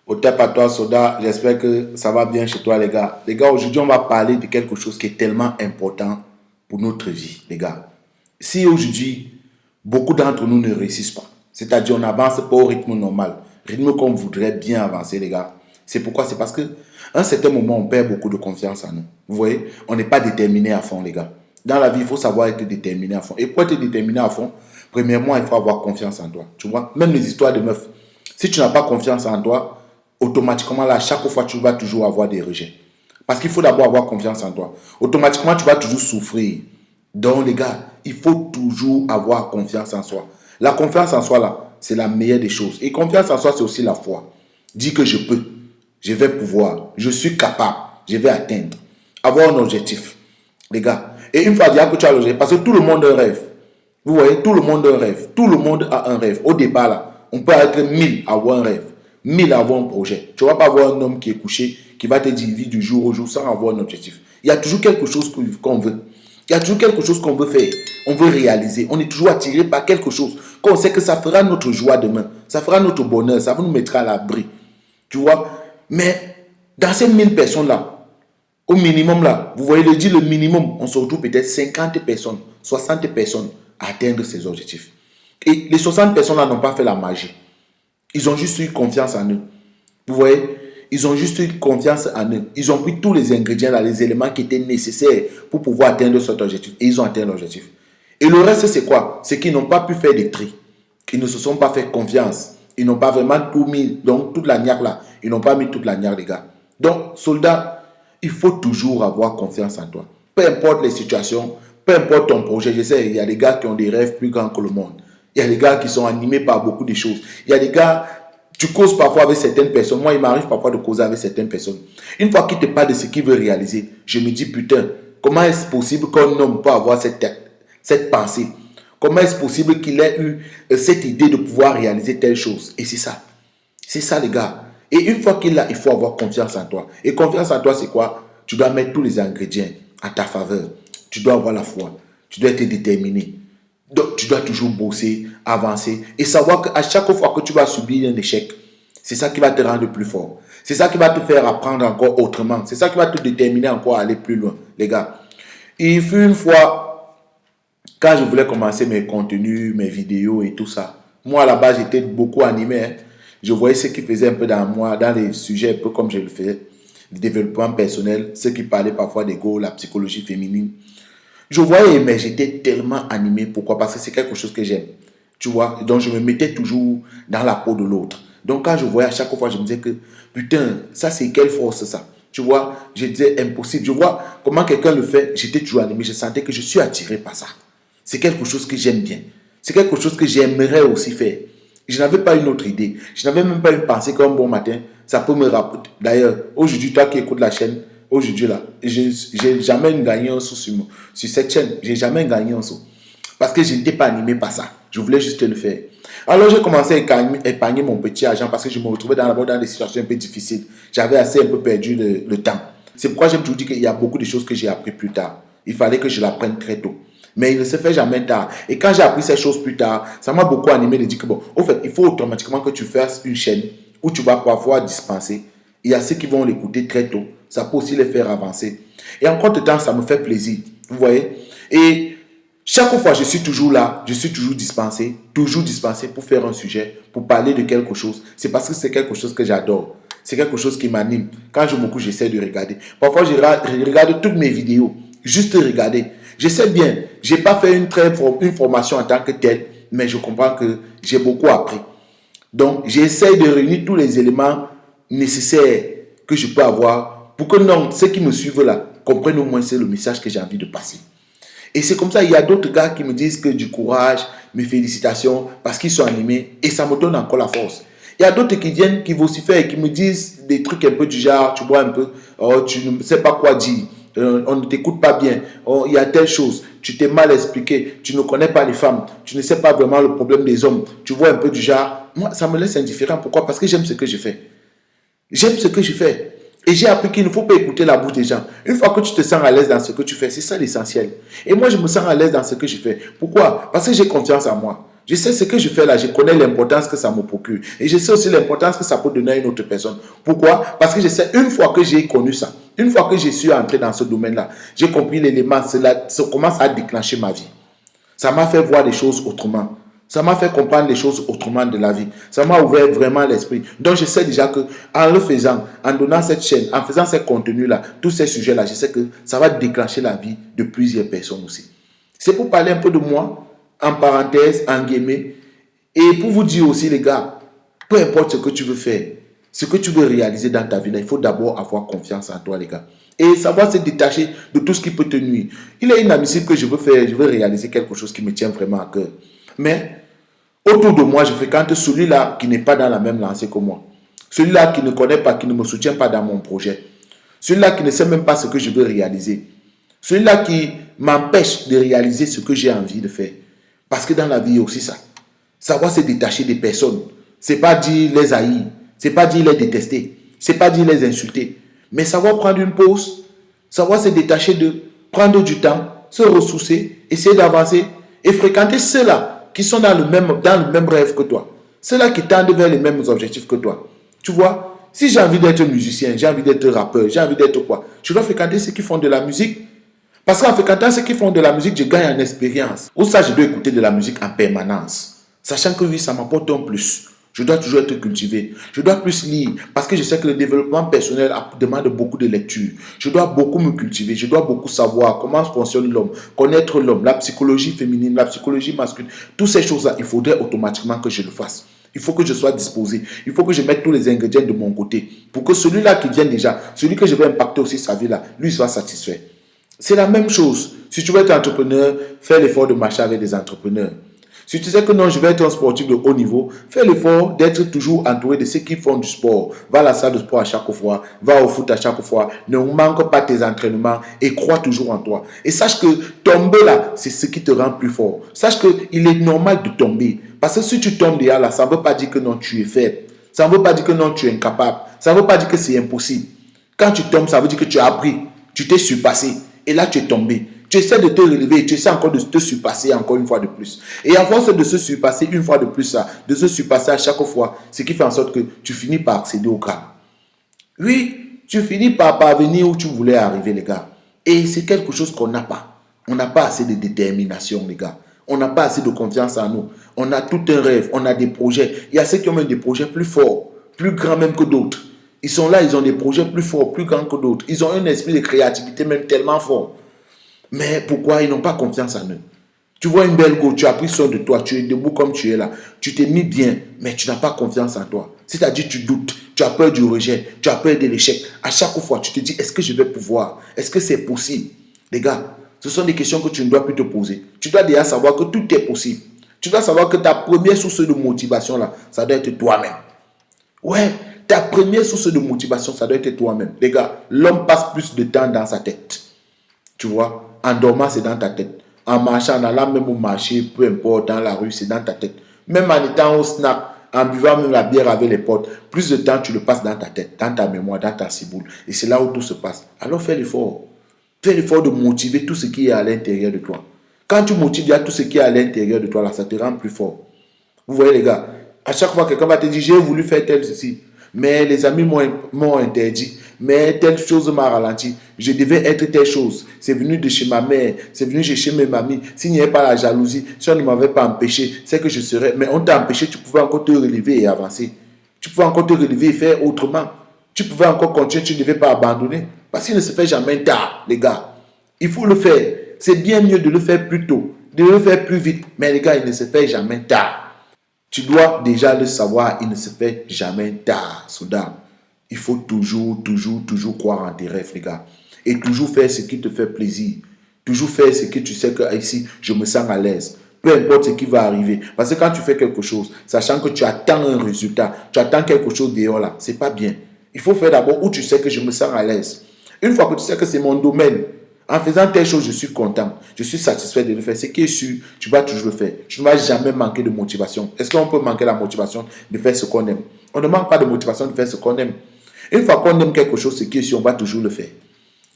Au top à toi, Soda. J'espère que ça va bien chez toi, les gars. Les gars, aujourd'hui, on va parler de quelque chose qui est tellement important pour notre vie, les gars. Si aujourd'hui, beaucoup d'entre nous ne réussissent pas, c'est-à-dire on n'avance pas au rythme normal, rythme qu'on voudrait bien avancer, les gars. C'est pourquoi? C'est parce qu'à un certain moment, on perd beaucoup de confiance en nous. Vous voyez, on n'est pas déterminé à fond, les gars. Dans la vie, il faut savoir être déterminé à fond. Et pour être déterminé à fond, premièrement, il faut avoir confiance en toi. Tu vois, même les histoires de meufs. Si tu n'as pas confiance en toi, automatiquement, là, chaque fois, tu vas toujours avoir des rejets. Parce qu'il faut d'abord avoir confiance en toi. Automatiquement, tu vas toujours souffrir. Donc, les gars, il faut toujours avoir confiance en soi. La confiance en soi, là, c'est la meilleure des choses. Et confiance en soi, c'est aussi la foi. Dis que je peux, je vais pouvoir, je suis capable, je vais atteindre. Avoir un objectif, les gars. Et une fois déjà que tu as l'objectif, parce que tout le monde a un rêve. Vous voyez, tout le monde a un rêve. Tout le monde a un rêve. Au départ, là, on peut être 1000 à avoir un rêve. 1000 à avoir un projet. Tu ne vas pas avoir un homme qui est couché, qui va te dire vie du jour au jour sans avoir un objectif. Il y a toujours quelque chose qu'on veut. Il y a toujours quelque chose qu'on veut faire. On veut réaliser. On est toujours attiré par quelque chose. Quand on sait que ça fera notre joie demain. Ça fera notre bonheur. Ça nous mettra à l'abri. Tu vois? Mais dans ces 1000 personnes-là, au minimum là, vous voyez le minimum, on se retrouve peut-être 50 personnes, 60 personnes à atteindre ces objectifs. Et les 60 personnes-là n'ont pas fait la magie. Ils ont juste eu confiance en eux. Vous voyez? Ils ont juste eu confiance en eux. Ils ont pris tous les ingrédients, là, les éléments qui étaient nécessaires pour pouvoir atteindre cet objectif. Et ils ont atteint l'objectif. Et le reste, c'est quoi? C'est qu'ils n'ont pas pu faire des tri. Ils ne se sont pas fait confiance. Ils n'ont pas vraiment tout mis. Donc, toute la niaque là. Ils n'ont pas mis toute la niaque, les gars. Donc, soldat, il faut toujours avoir confiance en toi. Peu importe les situations, peu importe ton projet. Je sais, il y a des gars qui ont des rêves plus grands que le monde. Il y a des gars qui sont animés par beaucoup de choses. Il y a des gars, tu causes parfois avec certaines personnes. Moi, il m'arrive parfois de causer avec certaines personnes. Une fois qu'il te parle de ce qu'il veut réaliser, je me dis, putain, comment est-ce possible qu'un homme peut avoir cette pensée? Comment est-ce possible qu'il ait eu cette idée de pouvoir réaliser telle chose? Et c'est ça. C'est ça, les gars. Et une fois qu'il l'a, il faut avoir confiance en toi. Et confiance en toi, c'est quoi? Tu dois mettre tous les ingrédients à ta faveur. Tu dois avoir la foi. Tu dois être déterminé. Donc, tu dois toujours bosser, avancer et savoir qu'à chaque fois que tu vas subir un échec, c'est ça qui va te rendre plus fort. C'est ça qui va te faire apprendre encore autrement. C'est ça qui va te déterminer encore à aller plus loin, les gars. Il fut une fois, quand je voulais commencer mes contenus, mes vidéos et tout ça, moi à la base, j'étais beaucoup animé. Hein. Je voyais ce qui faisait un peu dans moi, dans les sujets un peu comme je le faisais, le développement personnel, ceux qui parlaient parfois d'ego, la psychologie féminine. Je voyais, mais j'étais tellement animé. Pourquoi? Parce que c'est quelque chose que j'aime. Tu vois? Donc, je me mettais toujours dans la peau de l'autre. Donc, quand je voyais à chaque fois, je me disais que, putain, ça, c'est quelle force, ça? Tu vois? Je disais, impossible. Je vois comment quelqu'un le fait. J'étais toujours animé. Je sentais que je suis attiré par ça. C'est quelque chose que j'aime bien. C'est quelque chose que j'aimerais aussi faire. Je n'avais pas une autre idée. Je n'avais même pas une pensée qu'un bon matin, ça peut me rappeler. D'ailleurs, aujourd'hui, toi qui écoutes la chaîne, aujourd'hui là, j'ai jamais gagné un sou sur cette chaîne. J'ai jamais gagné un sou. Parce que je n'étais pas animé par ça. Je voulais juste le faire. Alors j'ai commencé à épargner mon petit argent parce que je me retrouvais dans des situations un peu difficiles. J'avais assez un peu perdu le temps. C'est pourquoi j'aime toujours dire qu'il y a beaucoup de choses que j'ai appris plus tard. Il fallait que je l'apprenne très tôt. Mais il ne se fait jamais tard. Et quand j'ai appris ces choses plus tard, ça m'a beaucoup animé de dire que bon, au fait, il faut automatiquement que tu fasses une chaîne où tu vas pouvoir dispenser. Il y a ceux qui vont l'écouter très tôt. Ça peut aussi les faire avancer. Et en contre-temps, ça me fait plaisir. Vous voyez? Et chaque fois, je suis toujours là, je suis toujours dispensé pour faire un sujet, pour parler de quelque chose. C'est parce que c'est quelque chose que j'adore. C'est quelque chose qui m'anime. Quand je me couche, j'essaie de regarder. Parfois, je regarde toutes mes vidéos. Juste regarder. Je sais bien, je n'ai pas fait une formation en tant que telle, mais je comprends que j'ai beaucoup appris. Donc, j'essaie de réunir tous les éléments nécessaires que je peux avoir pour que non, ceux qui me suivent là comprennent au moins c'est le message que j'ai envie de passer. Et c'est comme ça, il y a d'autres gars qui me disent que du courage, mes félicitations, parce qu'ils sont animés, et ça me donne encore la force. Il y a d'autres qui viennent, qui vocifèrent et qui me disent des trucs un peu du genre, tu vois un peu, oh, tu ne sais pas quoi dire, on ne t'écoute pas bien, oh, il y a telle chose, tu t'es mal expliqué, tu ne connais pas les femmes, tu ne sais pas vraiment le problème des hommes, tu vois un peu du genre. Moi, ça me laisse indifférent. Pourquoi? Parce que j'aime ce que je fais. J'aime ce que je fais. Et j'ai appris qu'il ne faut pas écouter la bouche des gens. Une fois que tu te sens à l'aise dans ce que tu fais, c'est ça l'essentiel. Et moi, je me sens à l'aise dans ce que je fais. Pourquoi? Parce que j'ai confiance en moi. Je sais ce que je fais là, je connais l'importance que ça me procure. Et je sais aussi l'importance que ça peut donner à une autre personne. Pourquoi? Parce que je sais, une fois que j'ai connu ça, une fois que je suis entré dans ce domaine-là, j'ai compris l'élément, ça commence à déclencher ma vie. Ça m'a fait voir les choses autrement. Ça m'a fait comprendre les choses autrement de la vie. Ça m'a ouvert vraiment l'esprit. Donc je sais déjà que en le faisant, en donnant cette chaîne, en faisant ces contenus-là, tous ces sujets-là, je sais que ça va déclencher la vie de plusieurs personnes aussi. C'est pour parler un peu de moi, en parenthèse, en guillemets, et pour vous dire aussi les gars, peu importe ce que tu veux faire, ce que tu veux réaliser dans ta vie, là, il faut d'abord avoir confiance en toi les gars. Et savoir se détacher de tout ce qui peut te nuire. Il est inadmissible que je veux réaliser quelque chose qui me tient vraiment à cœur. Mais autour de moi, je fréquente celui-là qui n'est pas dans la même lancée que moi. Celui-là qui ne connaît pas, qui ne me soutient pas dans mon projet. Celui-là qui ne sait même pas ce que je veux réaliser. Celui-là qui m'empêche de réaliser ce que j'ai envie de faire. Parce que dans la vie, il y a aussi ça. Savoir se détacher des personnes. C'est pas dire les haïr. C'est pas dire les détester. C'est pas dire les insulter. Mais savoir prendre une pause. Savoir se détacher de prendre du temps. Se ressourcer. Essayer d'avancer. Et fréquenter ceux-là qui sont dans le même rêve que toi. Ceux-là qui tendent vers les mêmes objectifs que toi. Tu vois, si j'ai envie d'être musicien, j'ai envie d'être rappeur, j'ai envie d'être quoi, je dois fréquenter ceux qui font de la musique. Parce qu'en fréquentant ceux qui font de la musique, je gagne en expérience. Ou ça, je dois écouter de la musique en permanence. Sachant que oui, ça m'apporte un plus. Je dois toujours être cultivé. Je dois plus lire. Parce que je sais que le développement personnel demande beaucoup de lecture. Je dois beaucoup me cultiver. Je dois beaucoup savoir comment fonctionne l'homme. Connaître l'homme. La psychologie féminine, la psychologie masculine. Toutes ces choses-là, il faudrait automatiquement que je le fasse. Il faut que je sois disposé. Il faut que je mette tous les ingrédients de mon côté. Pour que celui-là qui vient déjà, celui que je vais impacter aussi sa vie là, lui soit satisfait. C'est la même chose. Si tu veux être entrepreneur, fais l'effort de marcher avec des entrepreneurs. Si tu sais que non, je vais être un sportif de haut niveau, fais l'effort d'être toujours entouré de ceux qui font du sport. Va à la salle de sport à chaque fois, va au foot à chaque fois, ne manque pas tes entraînements et crois toujours en toi. Et sache que tomber là, c'est ce qui te rend plus fort. Sache qu'il est normal de tomber. Parce que si tu tombes déjà là, ça ne veut pas dire que non, tu es faible. Ça ne veut pas dire que non, tu es incapable. Ça ne veut pas dire que c'est impossible. Quand tu tombes, ça veut dire que tu as appris, tu t'es surpassé. Et là, tu es tombé. Tu essaies de te relever et tu essaies encore de te surpasser encore une fois de plus. Et à force de se surpasser une fois de plus, de se surpasser à chaque fois, ce qui fait en sorte que tu finis par accéder au calme. Oui, tu finis par parvenir où tu voulais arriver, les gars. Et c'est quelque chose qu'on n'a pas. On n'a pas assez de détermination, les gars. On n'a pas assez de confiance en nous. On a tout un rêve, on a des projets. Il y a ceux qui ont même des projets plus forts, plus grands même que d'autres. Ils sont là, ils ont des projets plus forts, plus grands que d'autres. Ils ont un esprit de créativité même tellement fort. Mais pourquoi ils n'ont pas confiance en eux? Tu vois une belle go, tu as pris soin de toi, tu es debout comme tu es là. Tu t'es mis bien, mais tu n'as pas confiance en toi. C'est-à-dire tu doutes, tu as peur du rejet, tu as peur de l'échec. À chaque fois, tu te dis, est-ce que je vais pouvoir? Est-ce que c'est possible? Les gars, ce sont des questions que tu ne dois plus te poser. Tu dois déjà savoir que tout est possible. Tu dois savoir que ta première source de motivation, là, ça doit être toi-même. Ouais, ta première source de motivation, ça doit être toi-même. Les gars, l'homme passe plus de temps dans sa tête. Tu vois, en dormant, c'est dans ta tête. En marchant, en allant même au marché, peu importe, dans la rue, c'est dans ta tête. Même en étant au snack, en buvant même la bière avec les potes, plus de temps, tu le passes dans ta tête, dans ta mémoire, dans ta ciboule. Et c'est là où tout se passe. Alors fais l'effort. Fais l'effort de motiver tout ce qui est à l'intérieur de toi. Quand tu motives tout ce qui est à l'intérieur de toi, là, ça te rend plus fort. Vous voyez les gars, à chaque fois quelqu'un va te dire, j'ai voulu faire tel ceci, mais les amis m'ont interdit, mais telle chose m'a ralenti, je devais être telle chose, c'est venu de chez ma mère, c'est venu de chez mes mamies, s'il n'y avait pas la jalousie, si on ne m'avait pas empêché, c'est que je serais, mais on t'a empêché, tu pouvais encore te relever et avancer, tu pouvais encore te relever et faire autrement, tu pouvais encore continuer, tu ne devais pas abandonner, parce qu'il ne se fait jamais tard, les gars, il faut le faire, c'est bien mieux de le faire plus tôt, de le faire plus vite, mais les gars, il ne se fait jamais tard. Tu dois déjà le savoir, il ne se fait jamais tard, soudain. Il faut toujours croire en tes rêves, les gars. Et toujours faire ce qui te fait plaisir. Toujours faire ce que tu sais que ici, je me sens à l'aise. Peu importe ce qui va arriver. Parce que quand tu fais quelque chose, sachant que tu attends un résultat, tu attends quelque chose dehors là, c'est pas bien. Il faut faire d'abord où tu sais que je me sens à l'aise. Une fois que tu sais que c'est mon domaine, en faisant telle chose, je suis content. Je suis satisfait de le faire. Ce qui est sûr, tu vas toujours le faire. Tu ne vas jamais manquer de motivation. Est-ce qu'on peut manquer la motivation de faire ce qu'on aime? On ne manque pas de motivation de faire ce qu'on aime. Une fois qu'on aime quelque chose, ce qui est sûr, on va toujours le faire.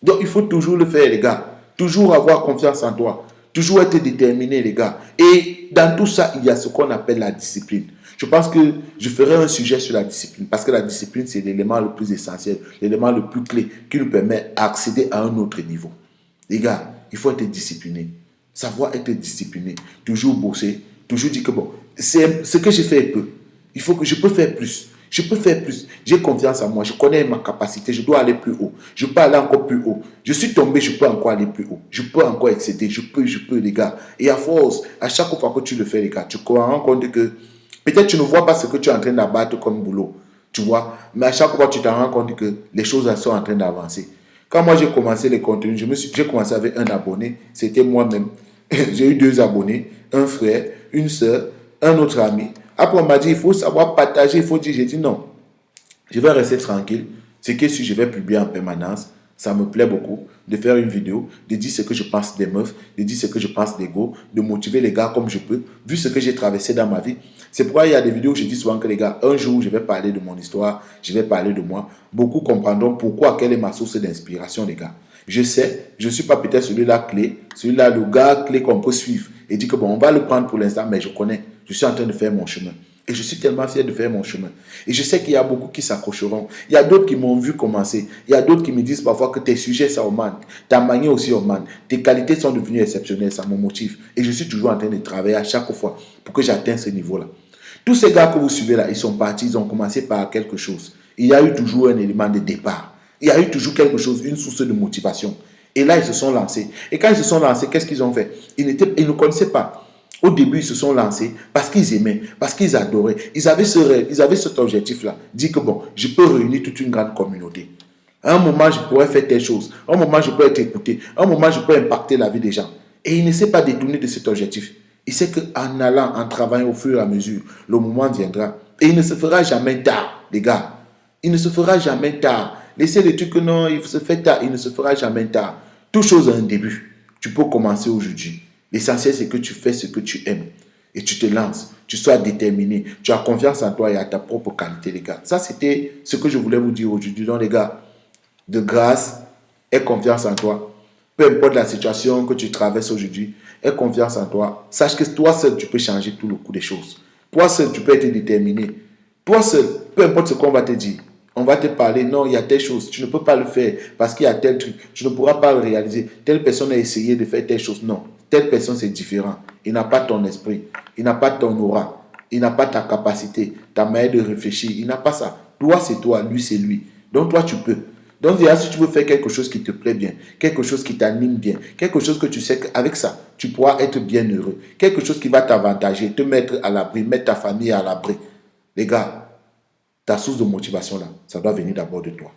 Donc, il faut toujours le faire, les gars. Toujours avoir confiance en toi. Toujours être déterminé, les gars. Et dans tout ça, il y a ce qu'on appelle la discipline. Je pense que je ferai un sujet sur la discipline parce que la discipline, c'est l'élément le plus essentiel, l'élément le plus clé qui nous permet d'accéder à un autre niveau. Les gars, il faut être discipliné. Savoir être discipliné. Toujours bosser. Toujours dire que bon, c'est ce que j'ai fait peu. Il faut que je peux faire plus. Je peux faire plus. J'ai confiance en moi. Je connais ma capacité. Je dois aller plus haut. Je peux aller encore plus haut. Je suis tombé, je peux encore aller plus haut. Je peux encore excéder. Je peux, les gars. Et à force, à chaque fois que tu le fais, les gars, tu te rends compte que peut-être tu ne vois pas ce que tu es en train d'abattre comme boulot. Tu vois. Mais à chaque fois, tu te rends compte que les choses sont en train d'avancer. Quand moi j'ai commencé les contenus, j'ai commencé avec un abonné, c'était moi-même. J'ai eu 2 abonnés, un frère, une soeur, un autre ami. Après on m'a dit, il faut savoir partager, il faut dire, j'ai dit non. Je vais rester tranquille. C'est que si je vais publier en permanence, ça me plaît beaucoup de faire une vidéo, de dire ce que je pense des meufs, de dire ce que je pense des go, de motiver les gars comme je peux, vu ce que j'ai traversé dans ma vie. C'est pourquoi il y a des vidéos où je dis souvent que les gars, un jour, je vais parler de mon histoire, je vais parler de moi. Beaucoup comprendront pourquoi, quelle est ma source d'inspiration, les gars. Je sais, je ne suis pas peut-être celui-là clé, celui-là le gars clé qu'on peut suivre et dire que bon, on va le prendre pour l'instant, mais je connais, je suis en train de faire mon chemin. Et je suis tellement fier de faire mon chemin. Et je sais qu'il y a beaucoup qui s'accrocheront. Il y a d'autres qui m'ont vu commencer. Il y a d'autres qui me disent parfois que tes sujets, ça augmente. Ta manière aussi augmente. Tes qualités sont devenues exceptionnelles. Ça me motive. Et je suis toujours en train de travailler à chaque fois pour que j'atteigne ce niveau-là. Tous ces gars que vous suivez là, ils sont partis, ils ont commencé par quelque chose. Il y a eu toujours un élément de départ. Il y a eu toujours quelque chose, une source de motivation. Et là, ils se sont lancés. Et quand ils se sont lancés, qu'est-ce qu'ils ont fait? Ils ne connaissaient pas. Au début, ils se sont lancés parce qu'ils aimaient, parce qu'ils adoraient. Ils avaient ce rêve, ils avaient cet objectif-là. Dire que bon, je peux réunir toute une grande communauté. À un moment, je pourrais faire telle chose. À un moment, je peux être écouté. À un moment, je peux impacter la vie des gens. Et il ne s'est pas détourné de cet objectif. Il sait qu'en allant, en travaillant au fur et à mesure, le moment viendra. Et il ne se fera jamais tard, les gars. Il ne se fera jamais tard. Laissez les trucs que non, il se fait tard. Il ne se fera jamais tard. Toute chose a un début. Tu peux commencer aujourd'hui. L'essentiel, c'est que tu fais ce que tu aimes. Et tu te lances. Tu sois déterminé. Tu as confiance en toi et à ta propre qualité, les gars. Ça, c'était ce que je voulais vous dire aujourd'hui. Donc, les gars, de grâce, aie confiance en toi. Peu importe la situation que tu traverses aujourd'hui, aie confiance en toi. Sache que toi seul, tu peux changer tout le cours des choses. Toi seul, tu peux être déterminé. Toi seul, peu importe ce qu'on va te dire. On va te parler, non, il y a telle chose, tu ne peux pas le faire parce qu'il y a tel truc, tu ne pourras pas le réaliser. Telle personne a essayé de faire telle chose, non. Telle personne, c'est différent. Il n'a pas ton esprit, il n'a pas ton aura, il n'a pas ta capacité, ta manière de réfléchir, il n'a pas ça. Toi, c'est toi, lui, c'est lui. Donc, toi, tu peux. Donc, si tu veux faire quelque chose qui te plaît bien, quelque chose qui t'anime bien, quelque chose que tu sais qu'avec ça, tu pourras être bien heureux, quelque chose qui va t'avantager, te mettre à l'abri, mettre ta famille à l'abri. Les gars, ta source de motivation là, ça doit venir d'abord de toi.